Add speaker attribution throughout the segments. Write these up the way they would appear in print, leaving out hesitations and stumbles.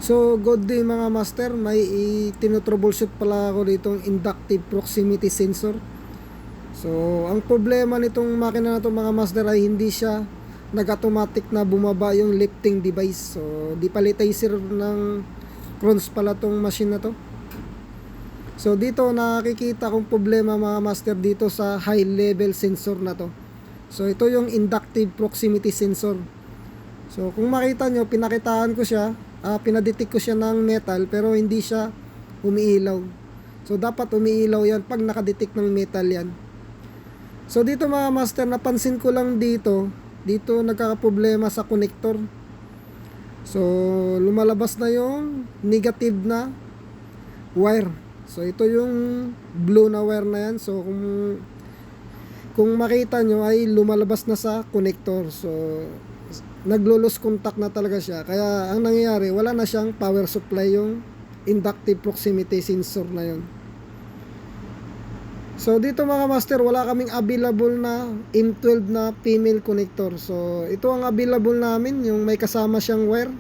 Speaker 1: So, good day mga master. May tinotroubleshoot pala ako ditong inductive proximity sensor. So, ang problema nitong makina na to mga master ay hindi siya nag-automatic na bumaba yung lifting device. So, di palitizer ng crons pala tong machine na to. So, dito nakikita kong problema mga master dito sa high level sensor na to. So, ito yung inductive proximity sensor. So, kung makita nyo, pinakitaan ko siya, pinadetect ko siya ng metal pero hindi siya umiilaw. So, dapat umiilaw yan pag nakadetect ng metal yan. So, dito mga master, napansin ko lang dito nagkakaproblema sa connector. So, lumalabas na yung negative na wire. So, ito yung blue na wire na yan. So, kung makita nyo ay lumalabas na sa connector. So, naglo-lose contact na talaga siya. Kaya ang nangyayari, wala na siyang power supply yung inductive proximity sensor na yun. So dito mga master, wala kaming available na M12 na female connector. So ito ang available namin, yung may kasama siyang wire.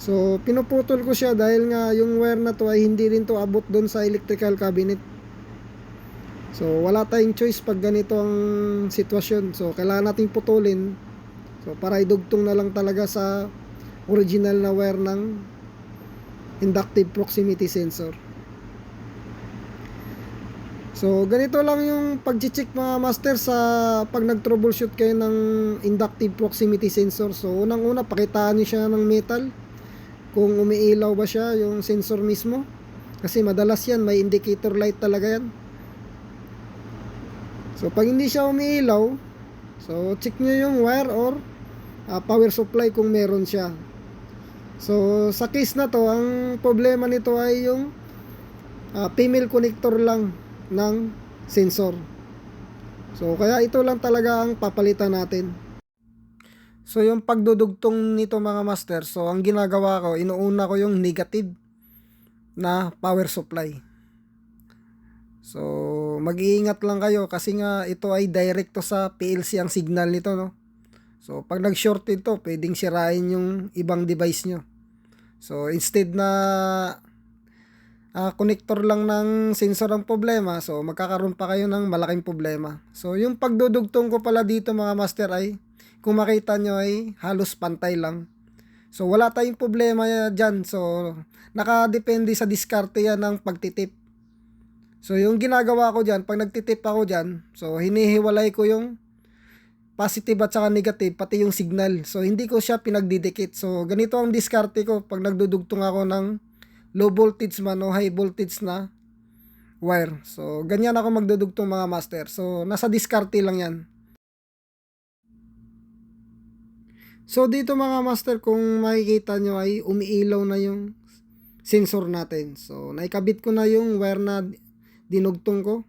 Speaker 1: So pinuputol ko siya dahil nga yung wire na to ay hindi rin to abot doon sa electrical cabinet. So wala tayong choice pag ganito ang sitwasyon. So kailangan nating putulin. So para idugtong na lang talaga sa original na wire ng inductive proximity sensor. So ganito lang yung pag-check mga master sa pag nag-troubleshoot kayo ng inductive proximity sensor. So unang-una pakitaan niyo siya ng metal kung umiilaw ba siya yung sensor mismo. Kasi madalas yan may indicator light talaga yan. So pag hindi siya umiilaw, so check nyo yung wire or power supply kung meron siya. So sa case na to, ang problema nito ay yung female connector lang ng sensor. So kaya ito lang talaga ang papalitan natin. So yung pagdudugtong nito mga master, so ang ginagawa ko, inuuna ko yung negative na power supply. So mag-iingat lang kayo kasi nga ito ay direct to sa PLC ang signal nito, no. So pag nag-short ito, pwedeng sirain yung ibang device nyo. So instead na connector lang ng sensor ang problema, so magkakaroon pa kayo ng malaking problema. So yung pagdudugtong ko pala dito mga master ay, kung makita nyo ay halos pantay lang. So wala tayong problema dyan. So nakadepende sa diskarte yan ng pagtitip. So yung ginagawa ko dyan, pag nagtitip ako dyan, so hinihiwalay ko yung positive at saka negative, pati yung signal. So hindi ko siya pinagdidikit. So ganito ang diskarte ko pag nagdudugtong ako ng low voltage man o high voltage na wire. So ganyan ako magdudugtong mga master. So nasa diskarte lang yan. So dito mga master, kung makikita nyo ay umiilaw na yung sensor natin. So naikabit ko na yung wire na dinugtong ko.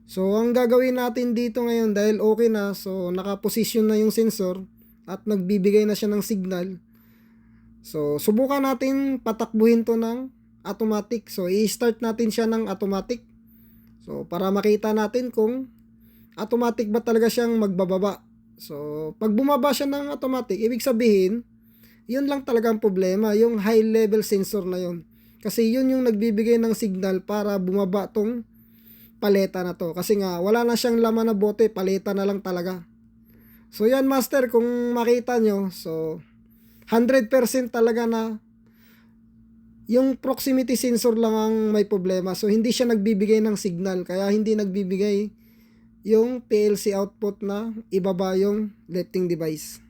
Speaker 1: So ang gagawin natin dito ngayon, dahil okay na, so nakaposisyon na yung sensor at nagbibigay na siya ng signal. So subukan natin patakbuhin to ng automatic. So i-start natin siya ng automatic. So para makita natin kung automatic ba talaga siyang magbababa. So pag bumaba siya ng automatic, ibig sabihin yun lang talaga ang problema, yung high level sensor na yun. Kasi yun yung nagbibigay ng signal para bumaba tong paleta na to. Kasi nga wala na siyang laman na bote, paleta na lang talaga. So yan master, kung makita nyo, so 100% talaga na yung proximity sensor lang ang may problema. So hindi siya nagbibigay ng signal, kaya hindi nagbibigay yung PLC output na ibaba yung lifting device.